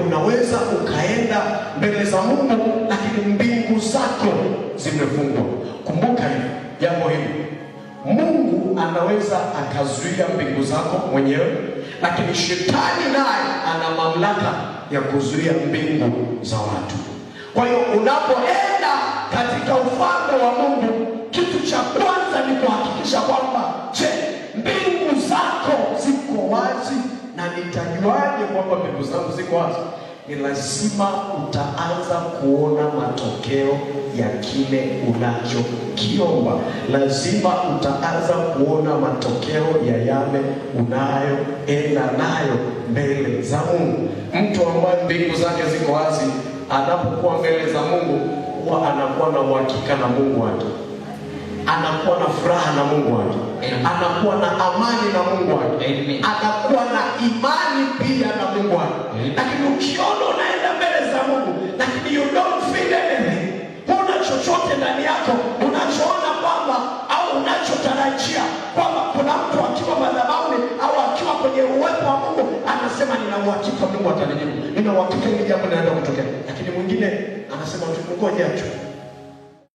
unaweza ukaenda mbele za Mungu, lakini mbingu zako zimefungwa. Kumbuka hivi, jambo hili, Mungu anaweza akazuia mbingu zako mwenyewe, lakini shetani naye ana mamlaka ya kuzuia mbingu za watu. Kwa hiyo unapoenda katika ufalme wa Mungu, kitu cha kwanza ni kuhakikisha kwamba, je, mbingu zako ziko wazi? Na nitajuaje kwamba mbingu zangu ziko wazi? Ni lazima utaanza kuona matokeo ya kile unachokiomba. Lazima utaanza kuona matokeo ya yale unayoenda nayo mbele za Mungu. Mtu ambaye mbingu zake ziko wazi, anapokuwa mbele za Mungu, huwa anakuwa na uhakika na Mungu wake, anakuwa na furaha na Mungu wake, anakuwa na amani na Mungu wake, anakuwa na imani pia na Mungu wake. Lakini ukiona unaenda mbele za Mungu, lakini you don't feel anything, huna chochote ndani yako unachoona kwamba au unachotarajia kwamba kuna mtu akiwa madhabahuni au akiwa kwenye uwepo wa Mungu anasema nina uhakika Mungu atanijibu, nina uhakika hili jambo linaenda kutokea, lakini mwingine anasema tu ngoja tu